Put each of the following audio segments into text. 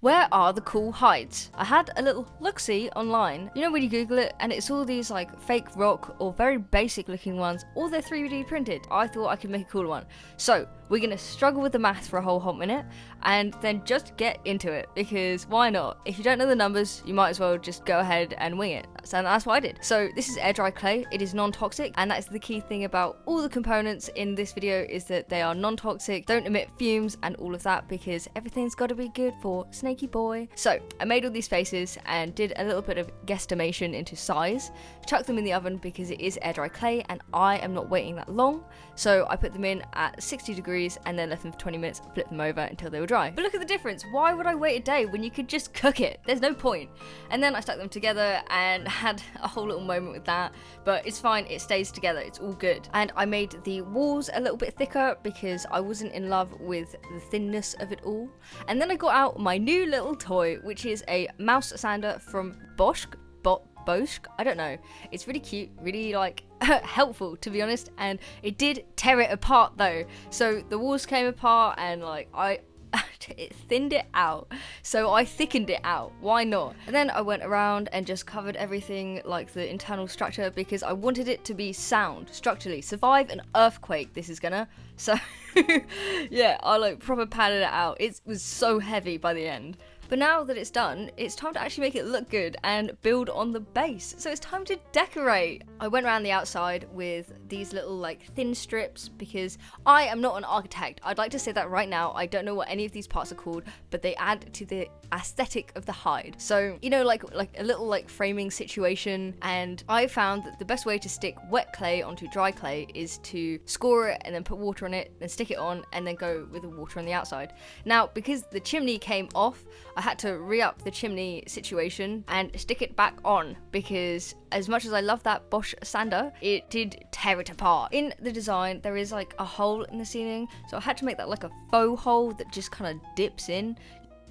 Where are the cool hides? I had a little look-see online. You know when you Google it and it's all these like fake rock or very basic looking ones, or they're 3D printed. I thought I could make a cool one. So we're gonna struggle with the math for a whole hot minute and then just get into it, because why not? If you don't know the numbers, you might as well just go ahead and wing it. So that's what I did. So this is air dry clay. It is non-toxic, and that's the key thing about all the components in this video, is that they are non-toxic, don't emit fumes and all of that, because everything's got to be good for Snaky Boy. So I made all these faces and did a little bit of guesstimation into size, chucked them in the oven because it is air dry clay and I am not waiting that long. So I put them in at 60 degrees and then left them for 20 minutes, flipped them over until they were dry. But look at the difference. Why would I wait a day when you could just cook it? There's no point. And then I stuck them together and had a whole little moment with that, but it's fine, it stays together, it's all good. And I made the walls a little bit thicker because I wasn't in love with the thinness of it all. And then I got out my new little toy, which is a mouse sander from Bosch, I don't know. It's really cute, really like helpful to be honest, and it did tear it apart though. So the walls came apart and like it thinned it out, so I thickened it out. Why not? And then I went around and just covered everything, like the internal structure, because I wanted it to be sound structurally, survive an earthquake. This is gonna. So yeah, I like proper padded it out. It was so heavy by the end. But now that it's done, it's time to actually make it look good and build on the base. So it's time to decorate. I went around the outside with these little like thin strips because I am not an architect. I'd like to say that right now. I don't know what any of these parts are called, but they add to the aesthetic of the hide. So, you know, like a little like framing situation. And I found that the best way to stick wet clay onto dry clay is to score it and then put water on it, then stick it on and then go with the water on the outside. Now, because the chimney came off, I had to re-up the chimney situation and stick it back on, because as much as I love that Bosch sander, it did tear it apart. In the design, there is like a hole in the ceiling, so I had to make that like a faux hole that just kind of dips in.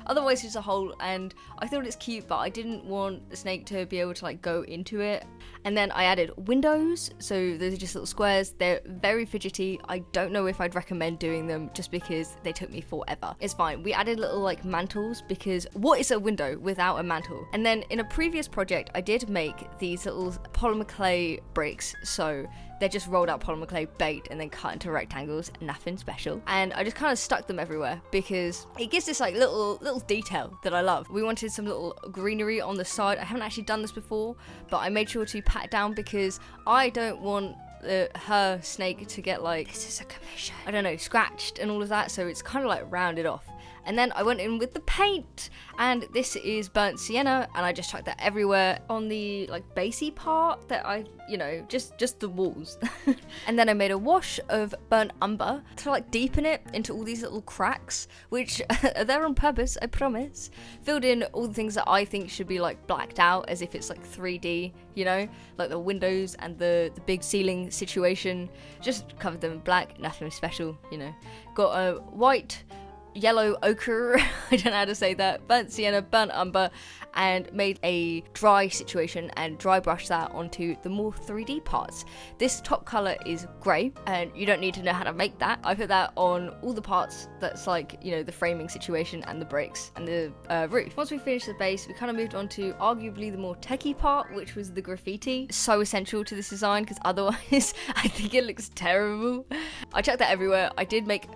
Otherwise it's a hole, and I thought it's cute, but I didn't want the snake to be able to like go into it. And then I added windows, so those are just little squares. They're very fidgety. I don't know if I'd recommend doing them just because they took me forever. It's fine. We added little like mantles, because what is a window without a mantle? And then in a previous project, I did make these little polymer clay bricks, so they're just rolled out polymer clay baked and then cut into rectangles, nothing special. And I just kind of stuck them everywhere because it gives this like little detail that I love. We wanted some little greenery on the side. I haven't actually done this before, but I made sure to pat it down because I don't want her snake to get like, this is a commission, I don't know, scratched and all of that, so it's kind of like rounded off. And then I went in with the paint, and this is burnt sienna, and I just chucked that everywhere on the like basey part that I, you know, just the walls. And then I made a wash of burnt umber to like deepen it into all these little cracks, which are there on purpose, I promise. Filled in all the things that I think should be like blacked out, as if it's like 3D, you know, like the windows and the big ceiling situation. Just covered them in black, nothing special, you know. Got a white, yellow ochre, I don't know how to say that, burnt sienna, burnt umber, and made a dry situation and dry brush that onto the more 3D parts. This top colour is grey, and you don't need to know how to make that. I put that on all the parts that's like, you know, the framing situation and the bricks and the roof. Once we finished the base, we kind of moved on to arguably the more techie part, which was the graffiti. So essential to this design, because otherwise I think it looks terrible. I chucked that everywhere. I did make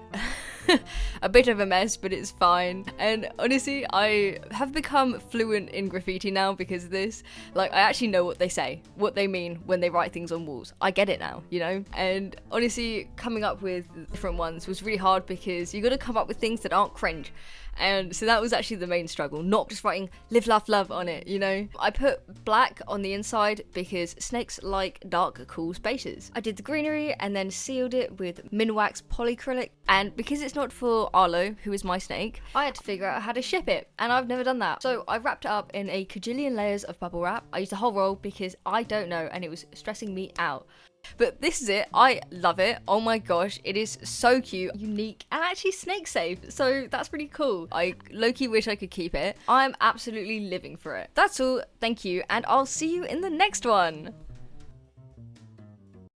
a bit of a mess, but it's fine. And honestly, I have become fluent in graffiti now because of this. Like, I actually know what they say, what they mean when they write things on walls. I get it now, you know? And honestly, coming up with different ones was really hard because you gotta come up with things that aren't cringe. And so that was actually the main struggle, not just writing live, laugh, love on it, you know? I put black on the inside because snakes like dark, cool spaces. I did the greenery and then sealed it with Minwax polyacrylic. And because it's not for Arlo, who is my snake, I had to figure out how to ship it. And I've never done that. So I wrapped it up in a cajillion layers of bubble wrap. I used a whole roll because I don't know, and it was stressing me out. But this is it. I love it. Oh my gosh, it is so cute, unique, and actually snake safe. So that's pretty cool. I low-key wish I could keep it. I'm absolutely living for it. That's all. Thank you, and I'll see you in the next one.